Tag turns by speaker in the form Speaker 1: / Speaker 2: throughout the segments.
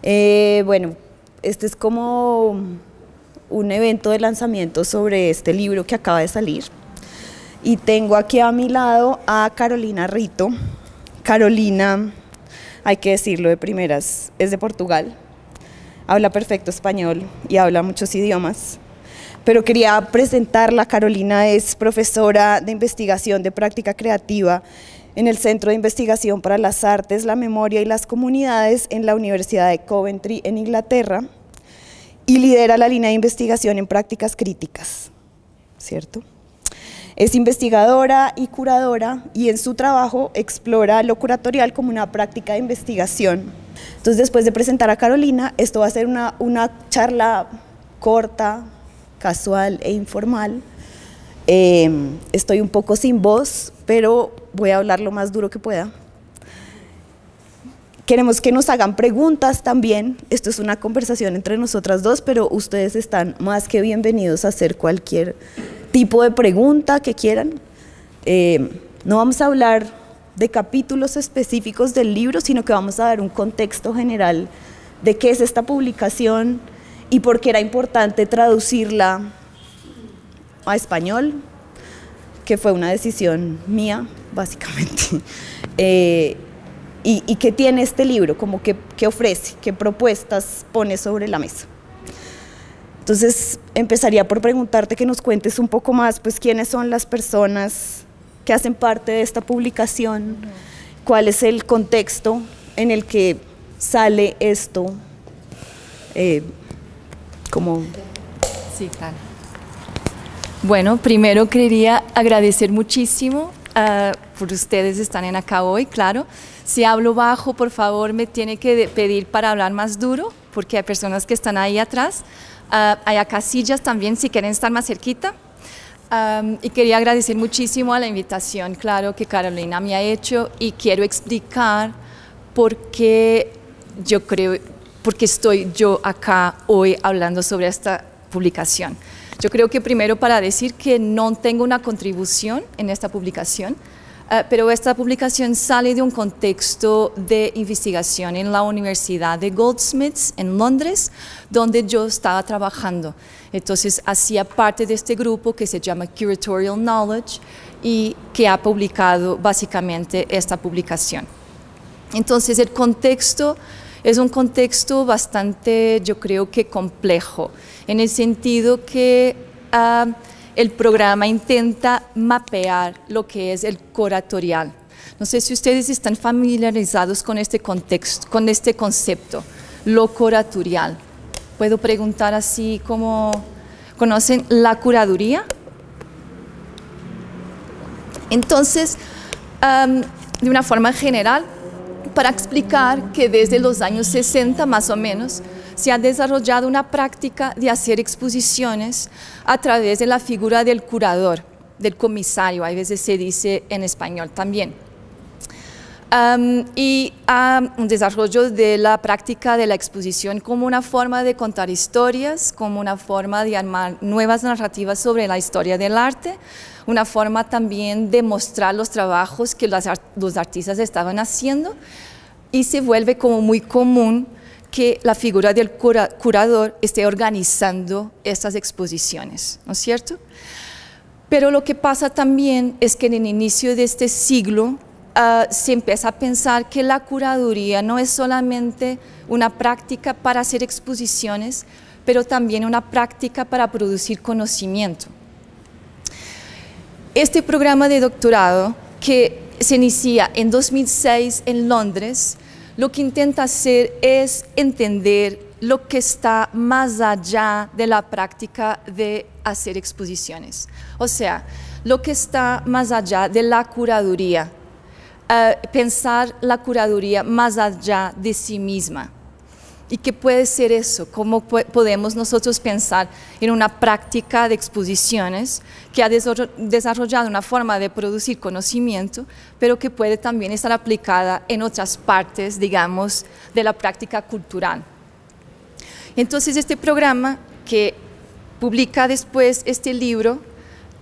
Speaker 1: Bueno, este es como un evento de lanzamiento sobre este libro que acaba de salir. Y tengo aquí a mi lado a Carolina Rito. Carolina, hay que decirlo de primeras, es de Portugal. Habla perfecto español y habla muchos idiomas. Pero quería presentarla. Carolina es profesora de investigación de práctica creativa en el Centro de Investigación para las Artes, la Memoria y las Comunidades en la Universidad de Coventry en Inglaterra y lidera la línea de investigación en prácticas críticas, ¿cierto? Es investigadora y curadora y en su trabajo explora lo curatorial como una práctica de investigación. Entonces, después de presentar a Carolina, esto va a ser una charla corta, casual e informal. Estoy un poco sin voz, pero voy a hablar lo más duro que pueda. Queremos que nos hagan preguntas también. Esto es una conversación entre nosotras dos, pero ustedes están más que bienvenidos a hacer cualquier tipo de pregunta que quieran. No vamos a hablar de capítulos específicos del libro, sino que vamos a dar un contexto general de qué es esta publicación y por qué era importante traducirla a español, que fue una decisión mía, básicamente. Y qué tiene este libro, como qué ofrece, qué propuestas pone sobre la mesa. Entonces, empezaría por preguntarte que nos cuentes un poco más, pues, quiénes son las personas que hacen parte de esta publicación, cuál es el contexto en el que sale esto, como...
Speaker 2: Sí, claro. Bueno, primero quería agradecer muchísimo por ustedes están en acá hoy, claro. Si hablo bajo, por favor, me tiene que pedir para hablar más duro, porque hay personas que están ahí atrás. Hay acá sillas también, si quieren estar más cerquita. Y quería agradecer muchísimo a la invitación, claro, que Carolina me ha hecho, y quiero explicar por qué estoy yo acá hoy hablando sobre esta publicación. Yo creo que primero para decir que no tengo una contribución en esta publicación, pero esta publicación sale de un contexto de investigación en la Universidad de Goldsmiths en Londres, donde yo estaba trabajando. Entonces hacía parte de este grupo que se llama Curatorial Knowledge y que ha publicado básicamente esta publicación. Entonces el contexto es un contexto bastante, yo creo que complejo, en el sentido que el programa intenta mapear lo que es el curatorial. No sé si ustedes están familiarizados con este contexto, con este concepto, lo curatorial. ¿Puedo preguntar así cómo conocen la curaduría? Entonces, de una forma general, para explicar que desde los años 60 más o menos se ha desarrollado una práctica de hacer exposiciones a través de la figura del curador, del comisario, a veces se dice en español también. Y un desarrollo de la práctica de la exposición como una forma de contar historias, como una forma de armar nuevas narrativas sobre la historia del arte, una forma también de mostrar los trabajos que los artistas estaban haciendo, y se vuelve como muy común que la figura del curador esté organizando estas exposiciones, ¿no es cierto? Pero lo que pasa también es que en el inicio de este siglo se empieza a pensar que la curaduría no es solamente una práctica para hacer exposiciones, pero también una práctica para producir conocimiento. Este programa de doctorado, que se inicia en 2006 en Londres, lo que intenta hacer es entender lo que está más allá de la práctica de hacer exposiciones. O sea, lo que está más allá de la curaduría, pensar la curaduría más allá de sí misma. ¿Y qué puede ser eso? ¿Cómo podemos nosotros pensar en una práctica de exposiciones que ha desarrollado una forma de producir conocimiento, pero que puede también estar aplicada en otras partes, digamos, de la práctica cultural? Entonces, este programa que publica después este libro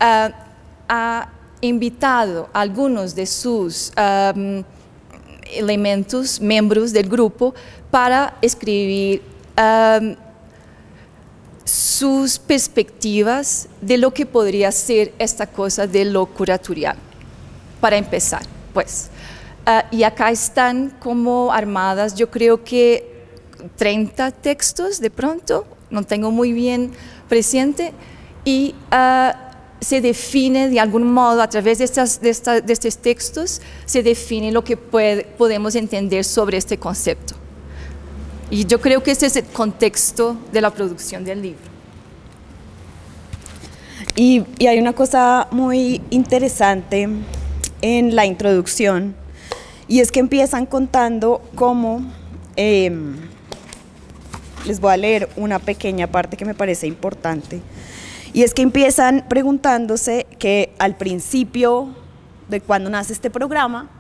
Speaker 2: ha invitado a algunos de sus elementos, miembros del grupo, para escribir sus perspectivas de lo que podría ser esta cosa de lo curatorial. Para empezar, pues. Y acá están como armadas, yo creo que 30 textos de pronto, no tengo muy bien presente, y se define de algún modo, a través de estos textos, se define lo que podemos entender sobre este concepto. Y yo creo que ese es el contexto de la producción del libro.
Speaker 1: Y hay una cosa muy interesante en la introducción, y es que empiezan contando cómo, les voy a leer una pequeña parte que me parece importante, y es que empiezan preguntándose que al principio de cuando nace este programa,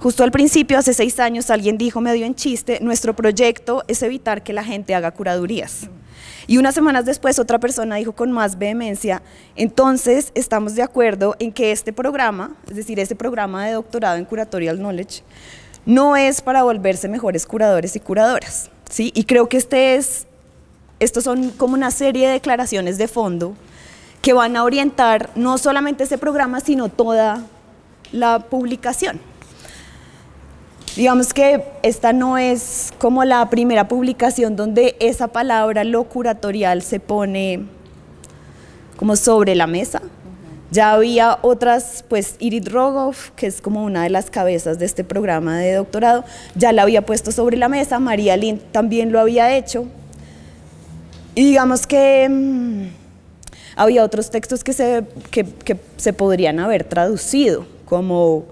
Speaker 1: justo al principio, hace 6 años, alguien dijo medio en chiste, nuestro proyecto es evitar que la gente haga curadurías. Y unas semanas después otra persona dijo con más vehemencia, entonces estamos de acuerdo en que este programa, es decir, este programa de doctorado en Curatorial Knowledge, no es para volverse mejores curadores y curadoras, ¿sí? Y creo que estos son como una serie de declaraciones de fondo que van a orientar no solamente este programa, sino toda la publicación. Digamos que esta no es como la primera publicación donde esa palabra, lo curatorial, se pone como sobre la mesa. Ya había otras, pues Irit Rogoff, que es como una de las cabezas de este programa de doctorado, ya la había puesto sobre la mesa, María Lind también lo había hecho. Y digamos que había otros textos que se podrían haber traducido, como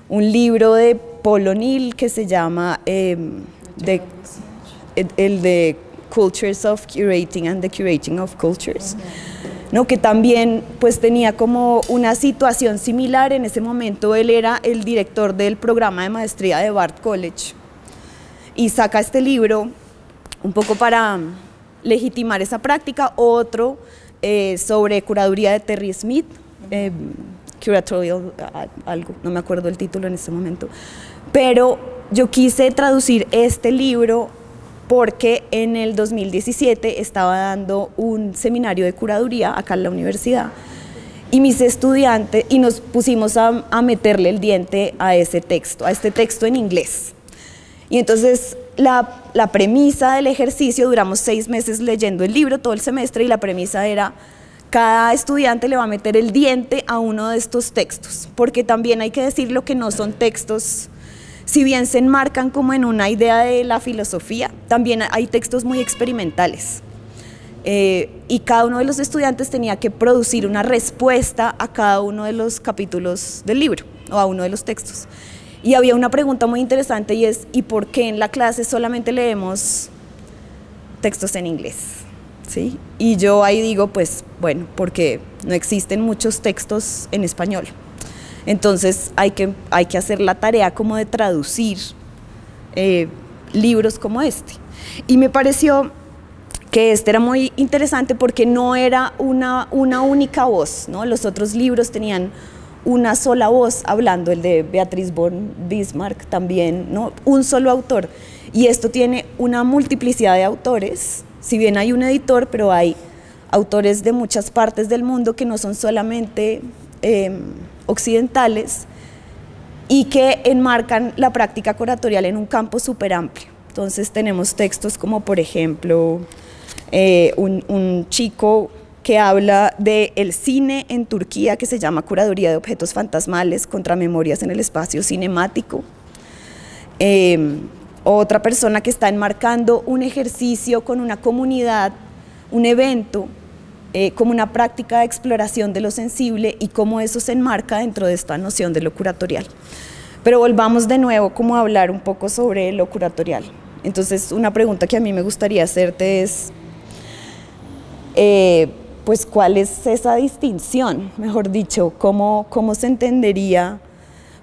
Speaker 1: un libro de Paul O'Neill que se llama el de Cultures of Curating and the Curating of Cultures, ¿no? Que también pues tenía como una situación similar. En ese momento él era el director del programa de maestría de Bard College y saca este libro un poco para legitimar esa práctica. Otro sobre curaduría de Terry Smith, Curatorial algo, no me acuerdo el título en este momento, pero yo quise traducir este libro porque en el 2017 estaba dando un seminario de curaduría acá en la universidad y mis estudiantes, y nos pusimos a meterle el diente a ese texto, a este texto en inglés. Y entonces la premisa del ejercicio, duramos 6 meses leyendo el libro todo el semestre, y la premisa era: cada estudiante le va a meter el diente a uno de estos textos, porque también hay que decirlo que no son textos, si bien se enmarcan como en una idea de la filosofía, también hay textos muy experimentales. Y cada uno de los estudiantes tenía que producir una respuesta a cada uno de los capítulos del libro, o a uno de los textos. Y había una pregunta muy interesante, y es: ¿y por qué en la clase solamente leemos textos en inglés? ¿Sí? Y yo ahí digo, pues bueno, porque no existen muchos textos en español. Entonces hay que hacer la tarea como de traducir libros como este. Y me pareció que este era muy interesante porque no era una única voz, ¿no? Los otros libros tenían una sola voz hablando, el de Beatriz von Bismarck también, ¿no? Un solo autor. Y esto tiene una multiplicidad de autores. Si bien hay un editor, pero hay autores de muchas partes del mundo que no son solamente occidentales, y que enmarcan la práctica curatorial en un campo súper amplio. Entonces tenemos textos como, por ejemplo, un chico que habla del cine en Turquía, que se llama Curaduría de Objetos Fantasmales, Contramemorias en el Espacio Cinemático. Otra persona que está enmarcando un ejercicio con una comunidad, un evento, como una práctica de exploración de lo sensible, y cómo eso se enmarca dentro de esta noción de lo curatorial. Pero volvamos de nuevo como a hablar un poco sobre lo curatorial. Entonces, una pregunta que a mí me gustaría hacerte es, pues, ¿cuál es esa distinción? Mejor dicho, ¿cómo se entendería?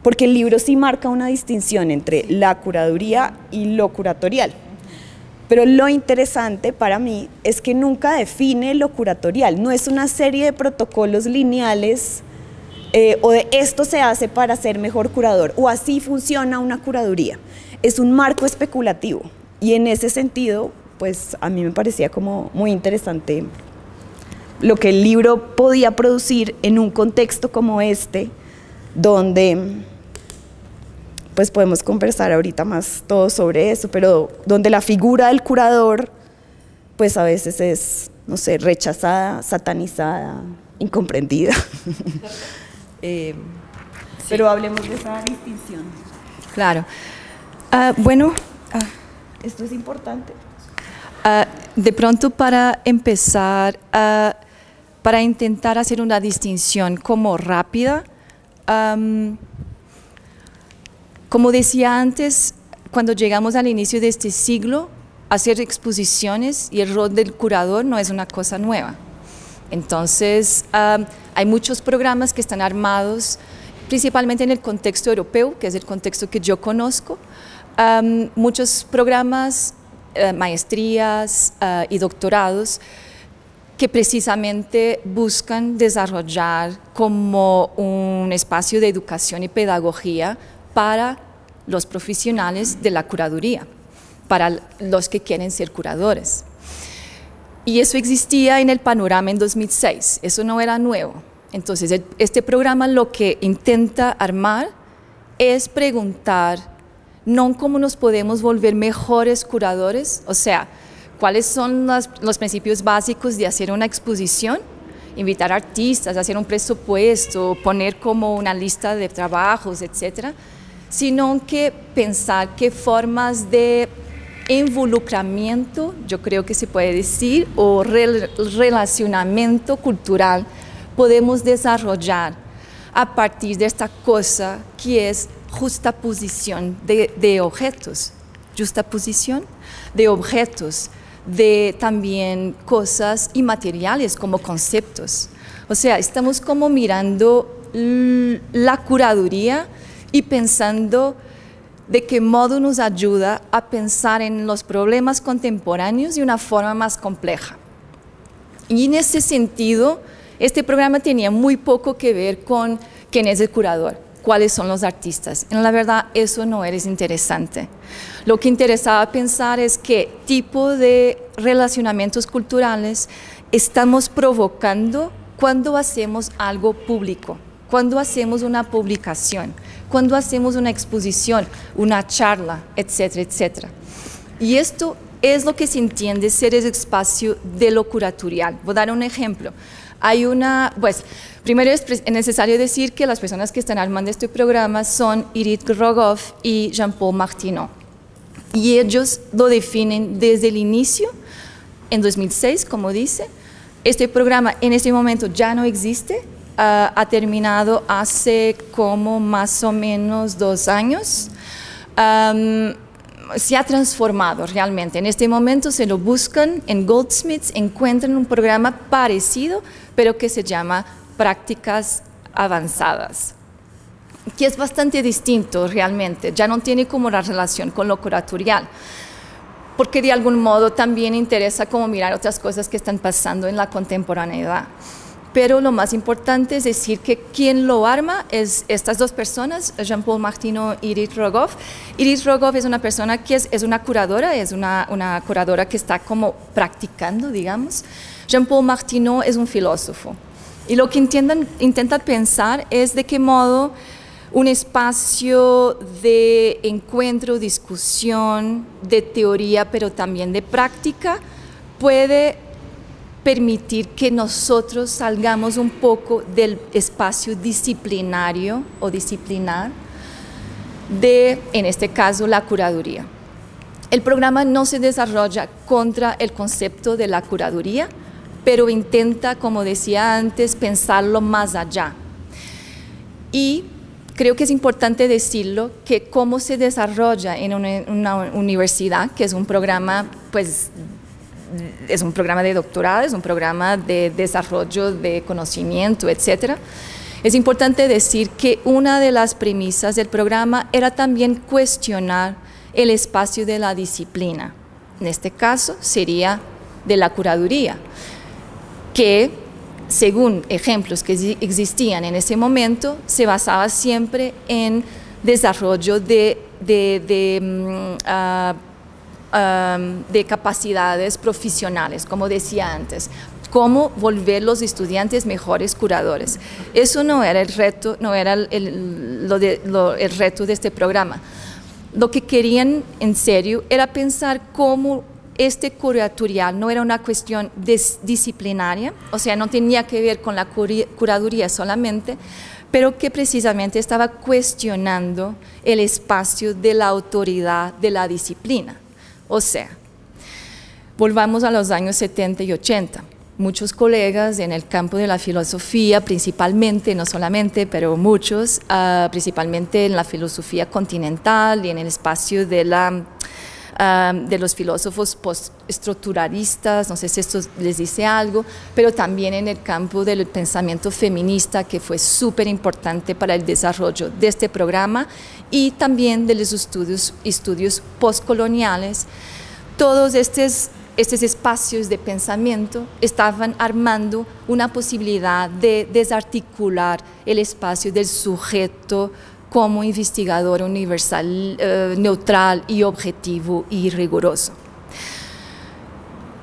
Speaker 1: Porque el libro sí marca una distinción entre la curaduría y lo curatorial. Pero lo interesante para mí es que nunca define lo curatorial, no es una serie de protocolos lineales o de esto se hace para ser mejor curador, o así funciona una curaduría. Es un marco especulativo, y en ese sentido, pues a mí me parecía como muy interesante lo que el libro podía producir en un contexto como este, donde pues podemos conversar ahorita más todo sobre eso, pero donde la figura del curador pues a veces es, no sé, rechazada, satanizada, incomprendida. Pero hablemos de esa distinción.
Speaker 2: Claro.
Speaker 1: Esto es importante.
Speaker 2: De pronto, para empezar, para intentar hacer una distinción como rápida, como decía antes, cuando llegamos al inicio de este siglo, hacer exposiciones y el rol del curador no es una cosa nueva. Entonces, hay muchos programas que están armados, principalmente en el contexto europeo, que es el contexto que yo conozco, muchos programas, maestrías y doctorados que precisamente buscan desarrollar como un espacio de educación y pedagogía para los profesionales de la curaduría, para los que quieren ser curadores. Y eso existía en el panorama en 2006, eso no era nuevo. Entonces, este programa lo que intenta armar es preguntar, no cómo nos podemos volver mejores curadores, o sea, cuáles son los principios básicos de hacer una exposición, invitar artistas, hacer un presupuesto, poner como una lista de trabajos, etcétera, sino que pensar qué formas de involucramiento, yo creo que se puede decir, o relacionamiento cultural podemos desarrollar a partir de esta cosa que es justaposición de objetos, justaposición de objetos, de también cosas inmateriales como conceptos. O sea, estamos como mirando la curaduría y pensando de qué modo nos ayuda a pensar en los problemas contemporáneos de una forma más compleja. Y en ese sentido, este programa tenía muy poco que ver con quién es el curador, cuáles son los artistas. En la verdad, eso no era interesante. Lo que interesaba pensar es qué tipo de relacionamientos culturales estamos provocando cuando hacemos algo público, cuando hacemos una publicación, cuando hacemos una exposición, una charla, etcétera, etcétera. Y esto es lo que se entiende ser el espacio de lo curatorial. Voy a dar un ejemplo. Primero es necesario decir que las personas que están armando este programa son Irit Rogoff y Jean-Paul Martineau. Y ellos lo definen desde el inicio, en 2006, como dice. Este programa en este momento ya no existe, ha terminado hace como más o menos 2 años. Se ha transformado realmente. En este momento se lo buscan en Goldsmiths, encuentran un programa parecido, pero que se llama Prácticas Avanzadas, que es bastante distinto realmente, ya no tiene como la relación con lo curatorial, porque de algún modo también interesa como mirar otras cosas que están pasando en la contemporaneidad. Pero lo más importante es decir que quien lo arma es estas dos personas, Jean-Paul Martineau y Irit Rogoff. Irit Rogoff es una persona que es una curadora, es una curadora que está como practicando, digamos. Jean-Paul Martineau es un filósofo. Y lo que intenta pensar es de qué modo un espacio de encuentro, discusión, de teoría, pero también de práctica, puede permitir que nosotros salgamos un poco del espacio disciplinario o disciplinar de, en este caso, la curaduría. El programa no se desarrolla contra el concepto de la curaduría, pero intenta, como decía antes, pensarlo más allá. Y creo que es importante decirlo, que cómo se desarrolla en una universidad, que es un programa, pues, es un programa de doctorado, es un programa de desarrollo de conocimiento, etc. Es importante decir que una de las premisas del programa era también cuestionar el espacio de la disciplina. En este caso sería de la curaduría, que según ejemplos que existían en ese momento, se basaba siempre en desarrollo de capacidades profesionales, como decía antes, cómo volver los estudiantes mejores curadores. Eso no era el reto, no era el reto de este programa. Lo que querían en serio era pensar cómo este curatorial no era una cuestión disciplinaria, o sea, no tenía que ver con la curaduría solamente, pero que precisamente estaba cuestionando el espacio de la autoridad de la disciplina. O sea, volvamos a los años 70 y 80. Muchos colegas en el campo de la filosofía, principalmente, no solamente, pero muchos, principalmente en la filosofía continental y en el espacio de los filósofos postestructuralistas, no sé si esto les dice algo, pero también en el campo del pensamiento feminista, que fue súper importante para el desarrollo de este programa, y también de los estudios postcoloniales. Todos estos espacios de pensamiento estaban armando una posibilidad de desarticular el espacio del sujeto como investigador universal, neutral y objetivo y riguroso.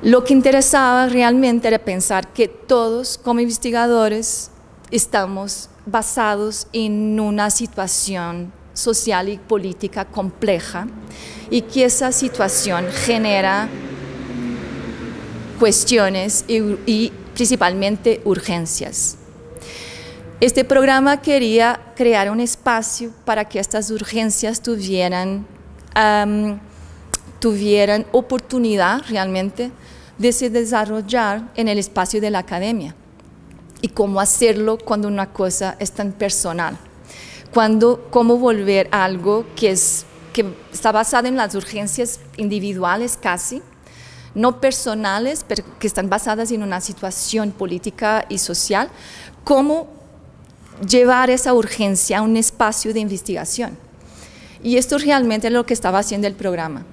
Speaker 2: Lo que interesaba realmente era pensar que todos como investigadores estamos basados en una situación social y política compleja y que esa situación genera cuestiones y principalmente urgencias. Este programa quería crear un espacio para que estas urgencias tuvieran oportunidad realmente de se desarrollar en el espacio de la academia. Y cómo hacerlo cuando una cosa es tan personal. Cómo volver a algo que está basado en las urgencias individuales casi, no personales, pero que están basadas en una situación política y social, cómo llevar esa urgencia a un espacio de investigación. Y esto realmente es lo que estaba haciendo el programa.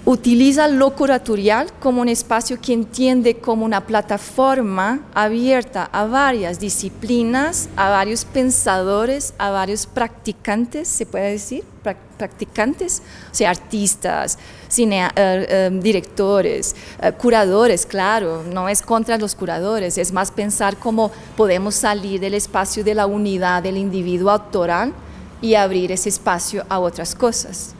Speaker 2: Utiliza lo curatorial como un espacio que entiende como una plataforma abierta a varias disciplinas, a varios pensadores, a varios practicantes, se puede decir, practicantes, o sea, artistas, directores, curadores, claro, no es contra los curadores, es más pensar cómo podemos salir del espacio de la unidad del individuo autoral y abrir ese espacio a otras cosas.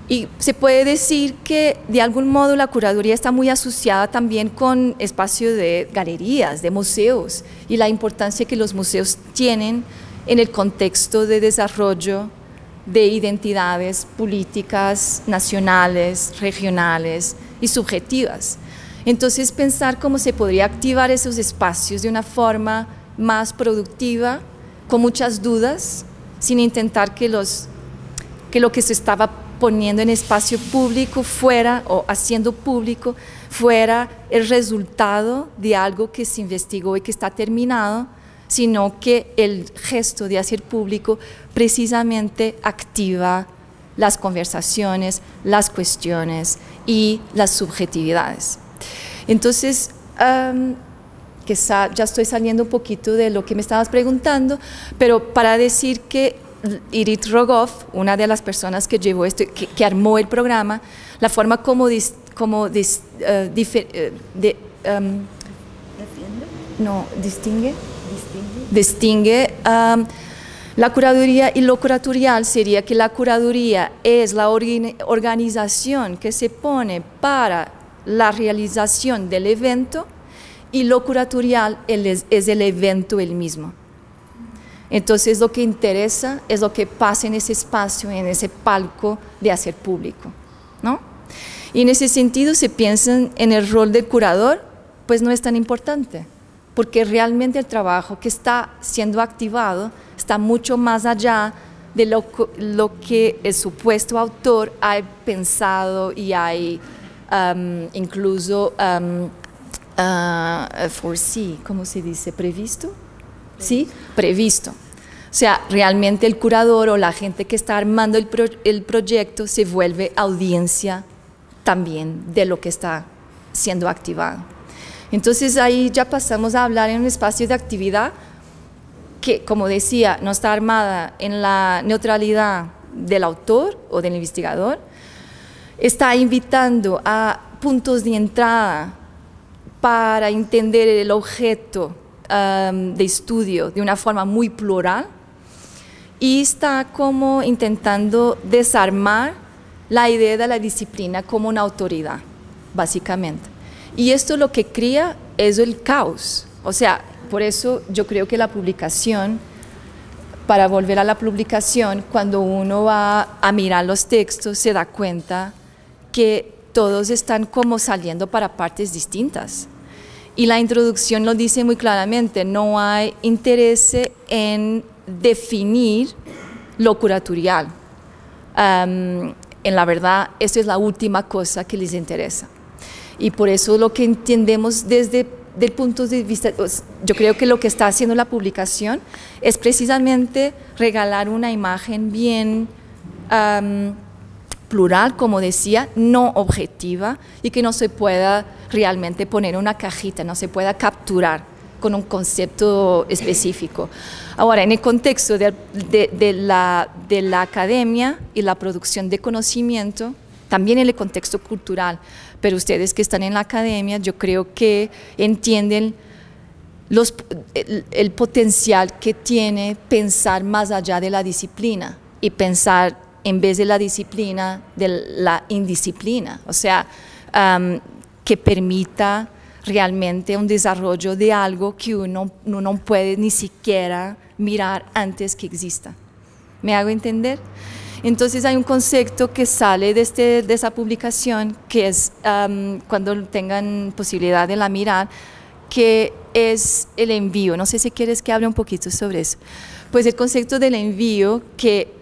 Speaker 2: Y se puede decir que de algún modo la curaduría está muy asociada también con espacios de galerías, de museos, y la importancia que los museos tienen en el contexto de desarrollo de identidades políticas, nacionales, regionales y subjetivas. Entonces pensar cómo se podría activar esos espacios de una forma más productiva, con muchas dudas, sin intentar que lo que se estaba poniendo en espacio público fuera, o haciendo público, fuera el resultado de algo que se investigó y que está terminado, sino que el gesto de hacer público precisamente activa las conversaciones, las cuestiones y las subjetividades. Entonces, ya estoy saliendo un poquito de lo que me estabas preguntando, pero para decir que Irit Rogoff, una de las personas que llevó esto, que armó el programa, la forma como distingue la curaduría y lo curatorial sería que la curaduría es la organización que se pone para la realización del evento y lo curatorial es el evento el mismo. Entonces lo que interesa es lo que pasa en ese espacio, en ese palco de hacer público, ¿no? Y en ese sentido, si piensan en el rol del curador, pues no es tan importante, porque realmente el trabajo que está siendo activado está mucho más allá de lo que el supuesto autor ha pensado y ha incluso foresee, ¿cómo se dice? ¿Previsto? ¿Sí? Previsto. O sea, realmente el curador o la gente que está armando el proyecto se vuelve audiencia también de lo que está siendo activado. Entonces ahí ya pasamos a hablar en un espacio de actividad que, como decía, no está armada en la neutralidad del autor o del investigador, está invitando a puntos de entrada para entender el objeto de estudio de una forma muy plural, y está como intentando desarmar la idea de la disciplina como una autoridad, básicamente. Y esto lo que crea es el caos. O sea, por eso yo creo que la publicación, para volver a la publicación, cuando uno va a mirar los textos, se da cuenta que todos están como saliendo para partes distintas. Y la introducción lo dice muy claramente, no hay interés en definir lo curatorial. En la verdad, esto es la última cosa que les interesa. Y por eso lo que entendemos desde el punto de vista, yo creo que lo que está haciendo la publicación es precisamente regalar una imagen bien plural, como decía, no objetiva, y que no se pueda realmente poner en una cajita, no se pueda capturar con un concepto específico. Ahora, en el contexto de la academia y la producción de conocimiento, también en el contexto cultural, pero ustedes que están en la academia, yo creo que entienden el potencial que tiene pensar más allá de la disciplina y pensar en vez de la disciplina, de la indisciplina, o sea, que permita realmente un desarrollo de algo que uno no puede ni siquiera mirar antes que exista. ¿Me hago entender? Entonces hay un concepto que sale de esa publicación, que es, cuando tengan posibilidad de la mirar, que es el envío. No sé si quieres que hable un poquito sobre eso. Pues el concepto del envío, que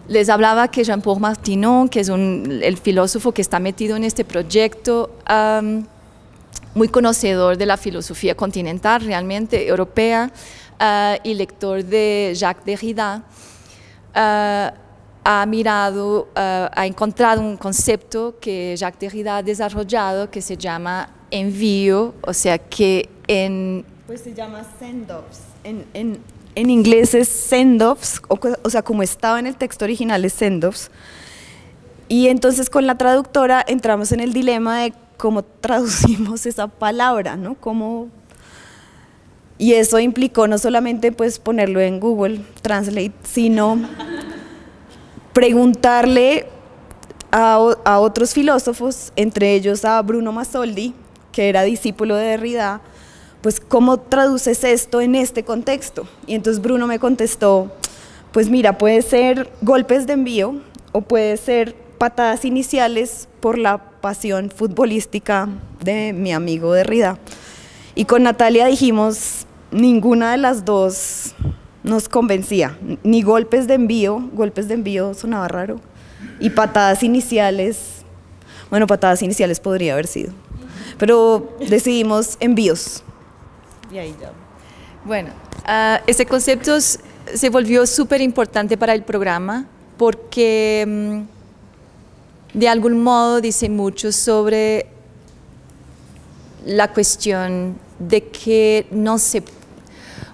Speaker 2: les hablaba que Jean-Paul Martineau, que es el filósofo que está metido en este proyecto, muy conocedor de la filosofía continental, realmente europea, y lector de Jacques Derrida, ha encontrado un concepto que Jacques Derrida ha desarrollado que se llama envío, o sea que
Speaker 1: pues se llama send-offs. En inglés es send-offs, o sea, como estaba en el texto original es send-offs. Y entonces con la traductora entramos en el dilema de cómo traducimos esa palabra, ¿no? Y eso implicó no solamente pues ponerlo en Google Translate, sino preguntarle a otros filósofos, entre ellos a Bruno Masoldi, que era discípulo de Derrida, pues ¿cómo traduces esto en este contexto? Y entonces Bruno me contestó, pues mira, puede ser golpes de envío o puede ser patadas iniciales por la pasión futbolística de mi amigo Derrida. Y con Natalia dijimos, ninguna de las dos nos convencía, ni golpes de envío sonaba raro, y patadas iniciales, bueno, patadas iniciales podría haber sido, pero decidimos envíos. Y ahí ya.
Speaker 2: Bueno, este concepto se volvió súper importante para el programa porque de algún modo dice mucho sobre la cuestión de que no se...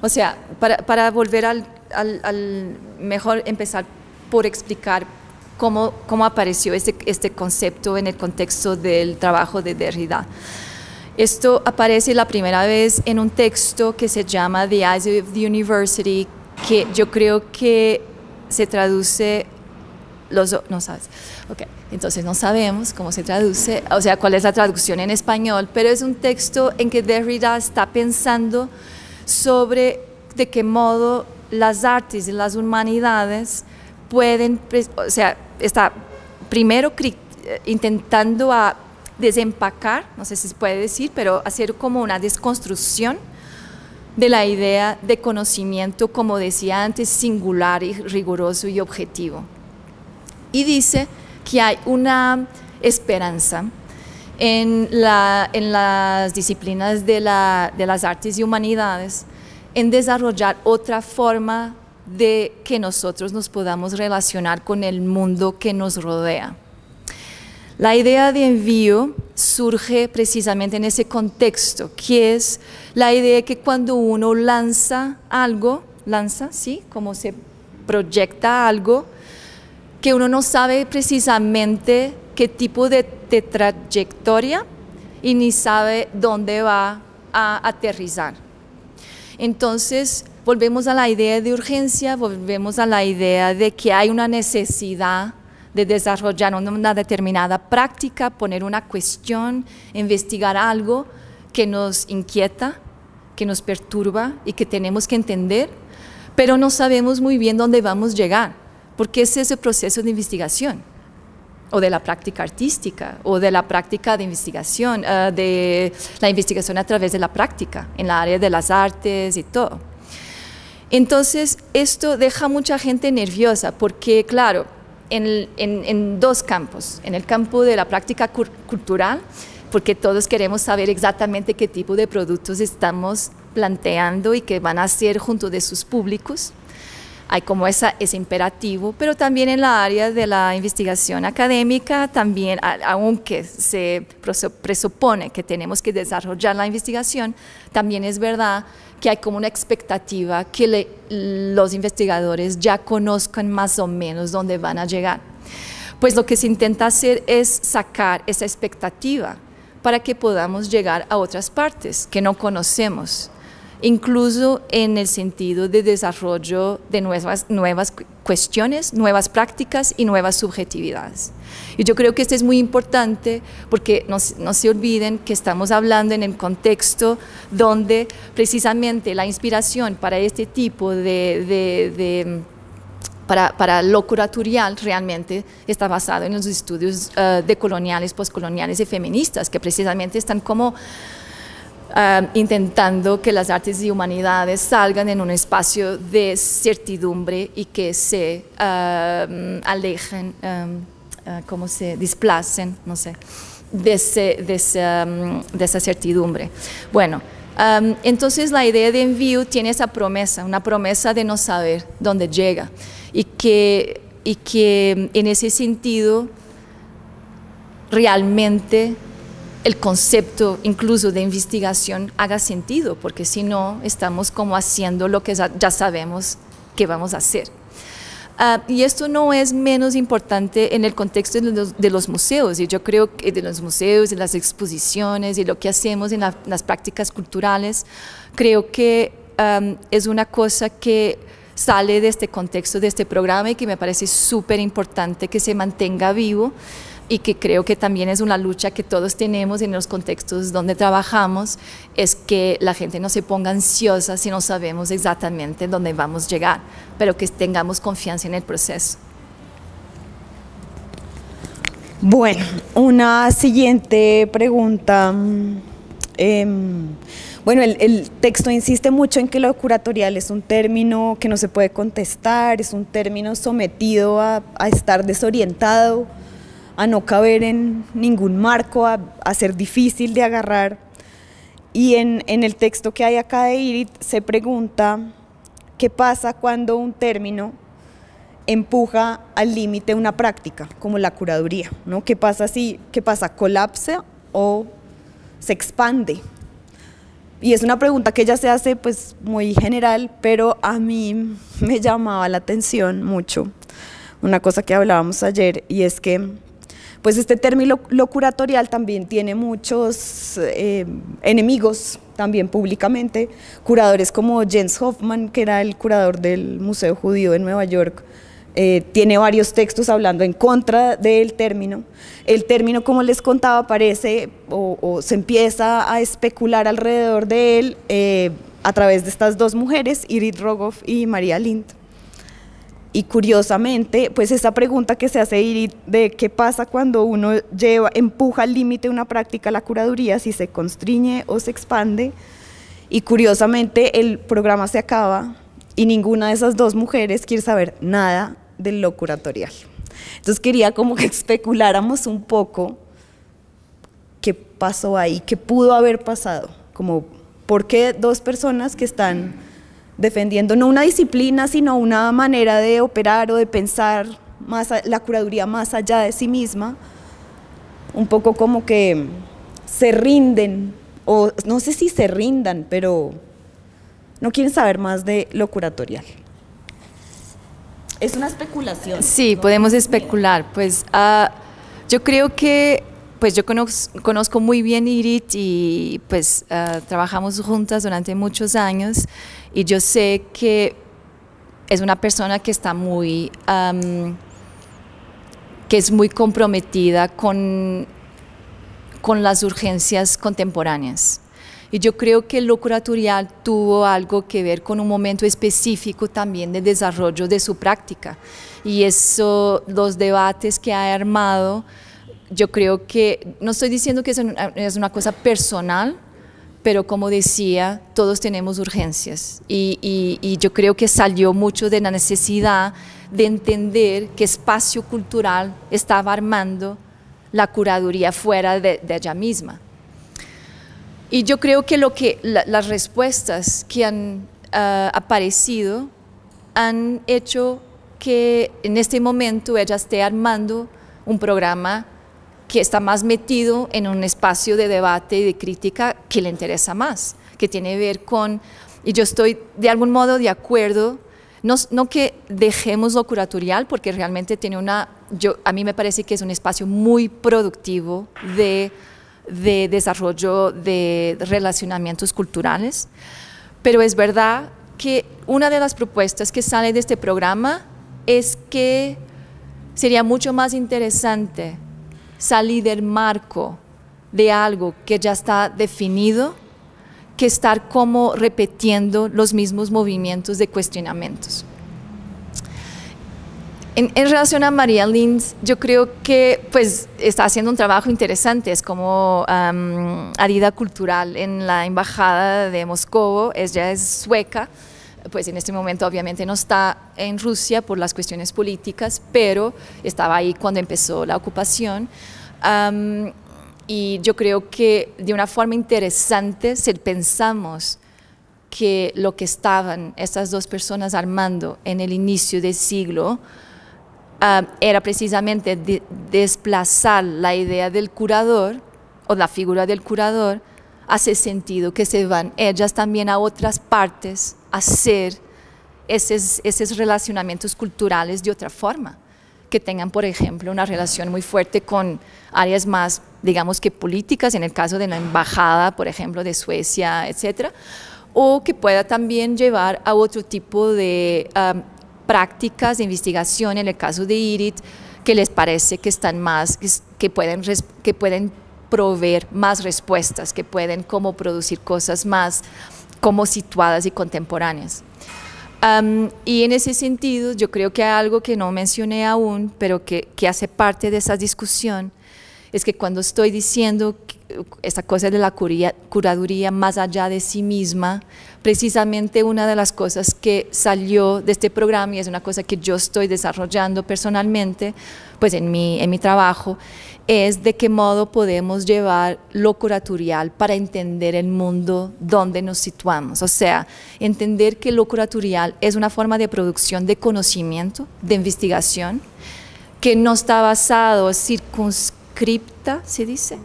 Speaker 2: O sea, para volver al mejor empezar por explicar cómo apareció este concepto en el contexto del trabajo de Derrida. Esto aparece la primera vez en un texto que se llama The Eyes of the University, que yo creo que se traduce... no sabes. Ok, entonces no sabemos cómo se traduce, o sea, cuál es la traducción en español, pero es un texto en que Derrida está pensando sobre de qué modo las artes y las humanidades pueden, o sea, está primero intentando desempacar, no sé si se puede decir, pero hacer como una desconstrucción de la idea de conocimiento, como decía antes, singular y riguroso y objetivo. Y dice que hay una esperanza en las disciplinas de las artes y humanidades en desarrollar otra forma de que nosotros nos podamos relacionar con el mundo que nos rodea. La idea de envío surge precisamente en ese contexto, que es la idea de que cuando uno lanza algo, ¿sí? Como se proyecta algo, que uno no sabe precisamente qué tipo de trayectoria y ni sabe dónde va a aterrizar. Entonces, volvemos a la idea de urgencia, volvemos a la idea de que hay una necesidad de desarrollar una determinada práctica, poner una cuestión, investigar algo que nos inquieta, que nos perturba y que tenemos que entender, pero no sabemos muy bien dónde vamos a llegar, porque ese es el proceso de investigación, o de la práctica artística, o de la práctica de investigación, de la investigación a través de la práctica, en la área de las artes y todo. Entonces, esto deja mucha gente nerviosa, porque claro, en dos campos, en el campo de la práctica cultural, porque todos queremos saber exactamente qué tipo de productos estamos planteando y qué van a hacer junto de sus públicos. Hay como ese imperativo, pero también en la área de la investigación académica, también, aunque se presupone que tenemos que desarrollar la investigación, también es verdad que hay como una expectativa que los investigadores ya conozcan más o menos dónde van a llegar. Pues lo que se intenta hacer es sacar esa expectativa para que podamos llegar a otras partes que no conocemos, incluso en el sentido de desarrollo de nuevas cuestiones, nuevas prácticas y nuevas subjetividades. Y yo creo que esto es muy importante porque no se olviden que estamos hablando en el contexto donde precisamente la inspiración para este tipo para lo curatorial realmente está basado en los estudios decoloniales, postcoloniales y feministas, que precisamente están como intentando que las artes y humanidades salgan en un espacio de certidumbre y que se alejen, como se desplacen, no sé, de esa certidumbre. Bueno, entonces la idea de envío tiene esa promesa, una promesa de no saber dónde llega y que en ese sentido realmente el concepto incluso de investigación haga sentido, porque si no estamos como haciendo lo que ya sabemos que vamos a hacer. Y esto no es menos importante en el contexto de los museos, y yo creo que de los museos, de las exposiciones y lo que hacemos en las prácticas culturales, creo que es una cosa que sale de este contexto, de este programa, y que me parece súper importante que se mantenga vivo, y que creo que también es una lucha que todos tenemos en los contextos donde trabajamos, es que la gente no se ponga ansiosa si no sabemos exactamente dónde vamos a llegar, pero que tengamos confianza en el proceso.
Speaker 1: Bueno, una siguiente pregunta. Bueno, el texto insiste mucho en que lo curatorial es un término que no se puede contestar, es un término sometido a estar desorientado, a no caber en ningún marco, a ser difícil de agarrar. Y en el texto que hay acá de Irit se pregunta qué pasa cuando un término empuja al límite una práctica, como la curaduría, ¿no? ¿Qué pasa colapsa o se expande? Y es una pregunta que ella se hace pues muy general, pero a mí me llamaba la atención mucho una cosa que hablábamos ayer, y es que pues este término lo curatorial también tiene muchos enemigos, también públicamente. Curadores como Jens Hoffman, que era el curador del Museo Judío en Nueva York, tiene varios textos hablando en contra del término. El término, como les contaba, aparece o se empieza a especular alrededor de él a través de estas dos mujeres, Irit Rogoff y María Lind. Y curiosamente, pues esa pregunta que se hace Irit de qué pasa cuando uno empuja al límite una práctica, la curaduría, si se constriñe o se expande, y curiosamente el programa se acaba y ninguna de esas dos mujeres quiere saber nada de lo curatorial. Entonces quería como que especuláramos un poco qué pasó ahí, qué pudo haber pasado, como por qué dos personas que están defendiendo no una disciplina, sino una manera de operar o de pensar la curaduría más allá de sí misma, un poco como que se rinden, o no sé si se rindan, pero no quieren saber más de lo curatorial. Es una especulación.
Speaker 2: Sí, ¿no? Podemos especular. Pues yo creo que, pues yo conozco muy bien Irit y pues trabajamos juntas durante muchos años y yo sé que es una persona que está muy, que es muy comprometida con las urgencias contemporáneas. Y yo creo que lo curatorial tuvo algo que ver con un momento específico también de desarrollo de su práctica. Y eso, los debates que ha armado, yo creo que, no estoy diciendo que es una cosa personal, pero como decía, todos tenemos urgencias. Y yo creo que salió mucho de la necesidad de entender qué espacio cultural estaba armando la curaduría fuera de ella misma. Y yo creo que las respuestas que han aparecido han hecho que en este momento ella esté armando un programa que está más metido en un espacio de debate y de crítica que le interesa más, que tiene que ver con, y yo estoy de algún modo de acuerdo, no que dejemos lo curatorial, porque realmente tiene a mí me parece que es un espacio muy productivo de desarrollo de relacionamientos culturales, pero es verdad que una de las propuestas que sale de este programa es que sería mucho más interesante salir del marco de algo que ya está definido que estar como repitiendo los mismos movimientos de cuestionamientos. En relación a María Linz, yo creo que pues, está haciendo un trabajo interesante, es como arida cultural en la embajada de Moscú, ella es sueca, pues en este momento obviamente no está en Rusia por las cuestiones políticas, pero estaba ahí cuando empezó la ocupación. Y yo creo que de una forma interesante, si pensamos que lo que estaban estas dos personas armando en el inicio del siglo, era precisamente desplazar la idea del curador o la figura del curador, hace sentido que se van ellas también a otras partes a hacer esos relacionamientos culturales de otra forma, que tengan, por ejemplo, una relación muy fuerte con áreas más, digamos que políticas, en el caso de la embajada, por ejemplo, de Suecia, etcétera, o que pueda también llevar a otro tipo de prácticas de investigación, en el caso de Irit, que les parece que están más, que pueden proveer más respuestas, que pueden como producir cosas más como situadas y contemporáneas. Y en ese sentido, yo creo que hay algo que no mencioné aún, pero que hace parte de esa discusión, es que cuando estoy diciendo esta cosa de la curaduría más allá de sí misma, precisamente una de las cosas que salió de este programa, y es una cosa que yo estoy desarrollando personalmente, pues en mi trabajo, es de qué modo podemos llevar lo curatorial para entender el mundo donde nos situamos. O sea, entender que lo curatorial es una forma de producción de conocimiento, de investigación, que no está basado circunscripta, ¿se dice?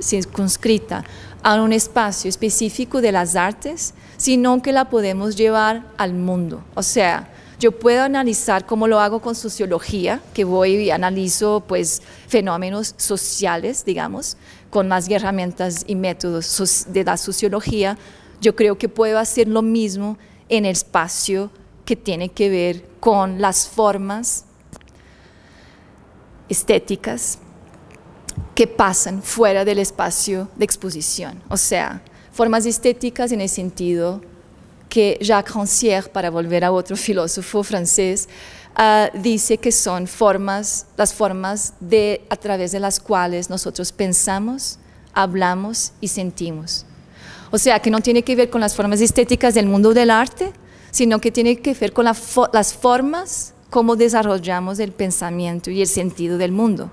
Speaker 2: Circunscrita a un espacio específico de las artes, sino que la podemos llevar al mundo. O sea, yo puedo analizar como lo hago con sociología, que voy y analizo pues, fenómenos sociales, digamos, con más herramientas y métodos de la sociología. Yo creo que puedo hacer lo mismo en el espacio que tiene que ver con las formas estéticas que pasan fuera del espacio de exposición. O sea, formas estéticas en el sentido que Jacques Rancière, para volver a otro filósofo francés, dice que son las formas a través de las cuales nosotros pensamos, hablamos y sentimos. O sea, que no tiene que ver con las formas estéticas del mundo del arte, sino que tiene que ver con las formas como desarrollamos el pensamiento y el sentido del mundo.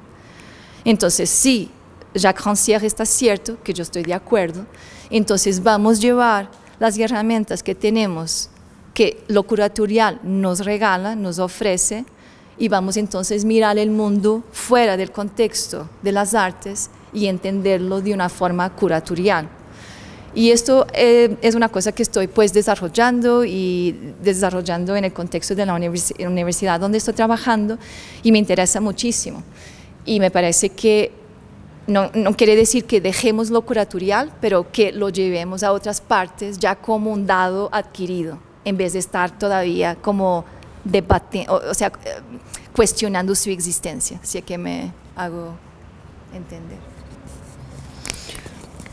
Speaker 2: Entonces, sí, Jacques Rancière está cierto, que yo estoy de acuerdo, entonces vamos a llevar las herramientas que tenemos, que lo curatorial nos regala, nos ofrece, y vamos entonces a mirar el mundo fuera del contexto de las artes y entenderlo de una forma curatorial. Y esto es una cosa que estoy pues desarrollando en el contexto de la universidad donde estoy trabajando, y me interesa muchísimo. Y me parece que no quiere decir que dejemos lo curatorial, pero que lo llevemos a otras partes ya como un dado adquirido, en vez de estar todavía como debatiendo, o sea, cuestionando su existencia, si es que me hago entender.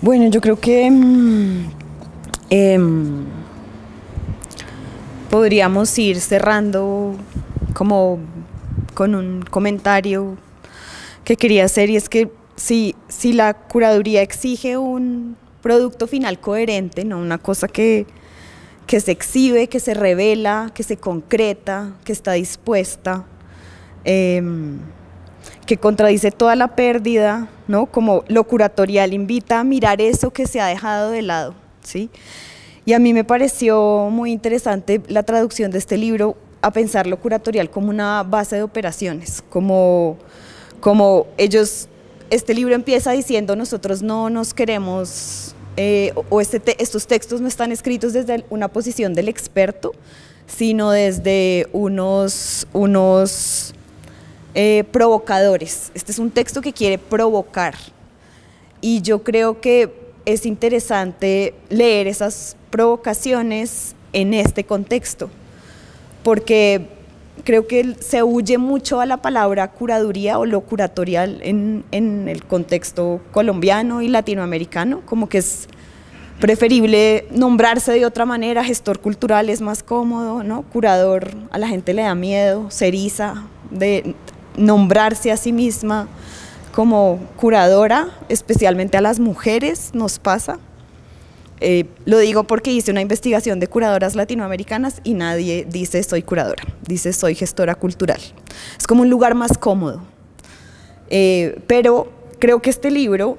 Speaker 1: Bueno, yo creo que podríamos ir cerrando como con un comentario que quería hacer, y es que si la curaduría exige un producto final coherente, no una cosa que se exhibe, que se revela, que se concreta, que está dispuesta, que contradice toda la pérdida, ¿no? Como lo curatorial invita a mirar eso que se ha dejado de lado, ¿sí? Y a mí me pareció muy interesante la traducción de este libro a pensar lo curatorial como una base de operaciones, como ellos, este libro empieza diciendo: nosotros no nos queremos, estos textos no están escritos desde una posición del experto, sino desde unos provocadores. Este es un texto que quiere provocar, y yo creo que es interesante leer esas provocaciones en este contexto, porque creo que se huye mucho a la palabra curaduría o lo curatorial en el contexto colombiano y latinoamericano, como que es preferible nombrarse de otra manera. Gestor cultural es más cómodo, ¿no? Curador a la gente le da miedo, se eriza de nombrarse a sí misma como curadora, especialmente a las mujeres nos pasa. Lo digo porque hice una investigación de curadoras latinoamericanas y nadie dice soy curadora, dice soy gestora cultural. Es como un lugar más cómodo. Pero creo que este libro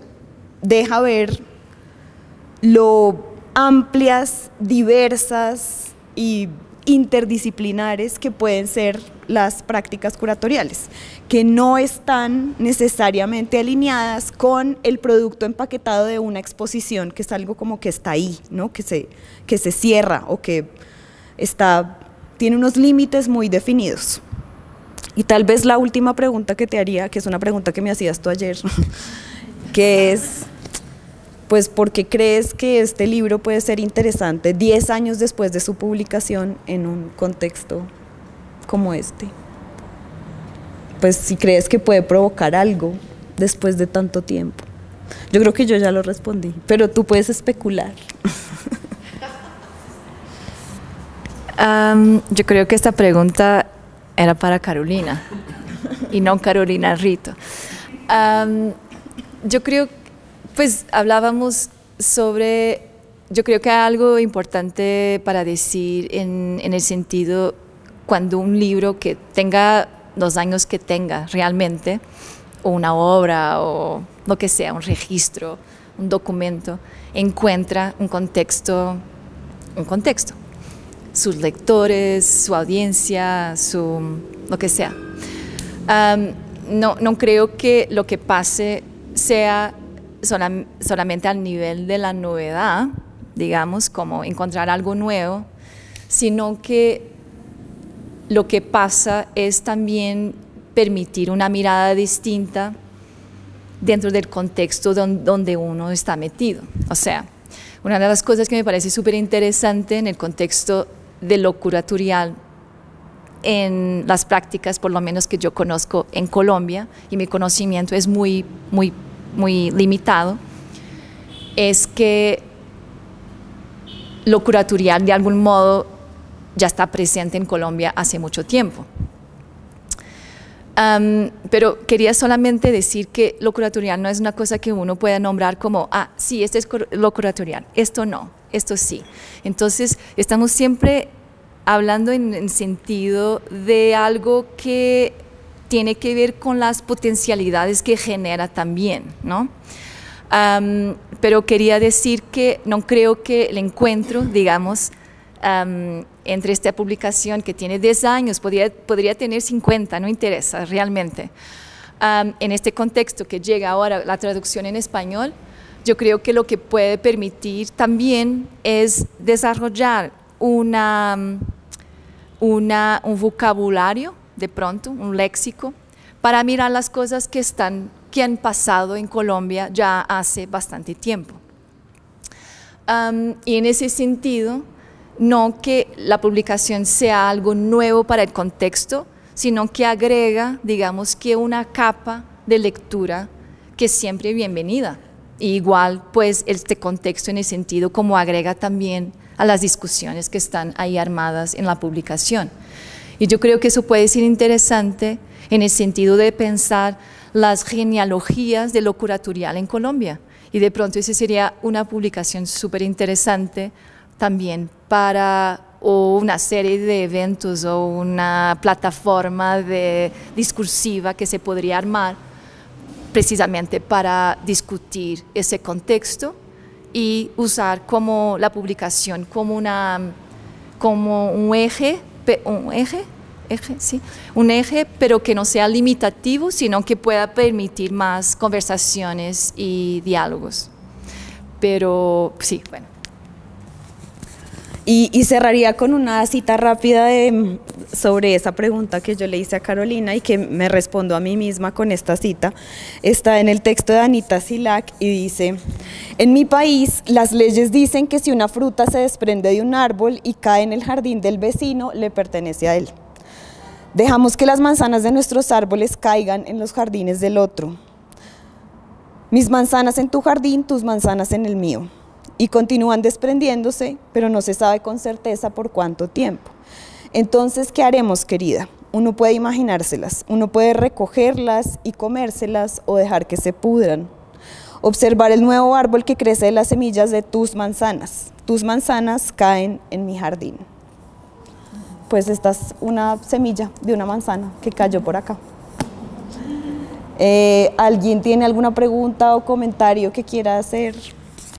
Speaker 1: deja ver lo amplias, diversas y interdisciplinares que pueden ser las prácticas curatoriales, que no están necesariamente alineadas con el producto empaquetado de una exposición, que es algo como que está ahí, ¿no? que se cierra o que tiene unos límites muy definidos. Y tal vez la última pregunta que te haría, que es una pregunta que me hacías tú ayer, que es: pues, ¿por qué crees que este libro puede ser interesante 10 años después de su publicación en un contexto como este? Pues, si crees que puede provocar algo después de tanto tiempo. Yo creo que yo ya lo respondí, pero tú puedes especular.
Speaker 2: Yo creo que esta pregunta era para Carolina y no Carolina Rito. Yo creo, pues hablábamos sobre, yo creo que hay algo importante para decir en el sentido, cuando un libro que tenga los años que tenga realmente, o una obra o lo que sea, un registro, un documento, encuentra un contexto, sus lectores, su audiencia, lo que sea. No creo que lo que pase sea solamente al nivel de la novedad, digamos, como encontrar algo nuevo, sino que lo que pasa es también permitir una mirada distinta dentro del contexto donde uno está metido. O sea, una de las cosas que me parece súper interesante en el contexto de lo curatorial en las prácticas, por lo menos que yo conozco en Colombia, y mi conocimiento es muy limitado, es que lo curatorial de algún modo ya está presente en Colombia hace mucho tiempo. Pero quería solamente decir que lo curatorial no es una cosa que uno pueda nombrar como, sí, este es lo curatorial, esto no, esto sí. Entonces, estamos siempre hablando en sentido de algo que tiene que ver con las potencialidades que genera también, ¿no? Pero quería decir que no creo que el encuentro, digamos, entre esta publicación que tiene 10 años, podría tener 50, no interesa realmente. En este contexto que llega ahora la traducción en español, yo creo que lo que puede permitir también es desarrollar un vocabulario, de pronto, un léxico, para mirar las cosas que han pasado en Colombia ya hace bastante tiempo. Y en ese sentido, no que la publicación sea algo nuevo para el contexto, sino que agrega, digamos, que una capa de lectura que es siempre bienvenida. Y igual, pues, este contexto en el sentido como agrega también a las discusiones que están ahí armadas en la publicación. Y yo creo que eso puede ser interesante en el sentido de pensar las genealogías de lo curatorial en Colombia. Y de pronto esa sería una publicación súper interesante también para una serie de eventos o una plataforma discursiva que se podría armar precisamente para discutir ese contexto y usar como la publicación como un eje, pero que no sea limitativo, sino que pueda permitir más conversaciones y diálogos. Pero sí, bueno.
Speaker 1: Y cerraría con una cita rápida sobre esa pregunta que yo le hice a Carolina y que me respondo a mí misma con esta cita. Está en el texto de Anita Silak y dice: en mi país las leyes dicen que si una fruta se desprende de un árbol y cae en el jardín del vecino, le pertenece a él. Dejamos que las manzanas de nuestros árboles caigan en los jardines del otro. Mis manzanas en tu jardín, tus manzanas en el mío. Y continúan desprendiéndose, pero no se sabe con certeza por cuánto tiempo. Entonces, ¿qué haremos, querida? Uno puede imaginárselas, uno puede recogerlas y comérselas o dejar que se pudran. Observar el nuevo árbol que crece de las semillas de tus manzanas. Tus manzanas caen en mi jardín. Pues esta es una semilla de una manzana que cayó por acá. ¿Alguien tiene alguna pregunta o comentario que quiera hacer?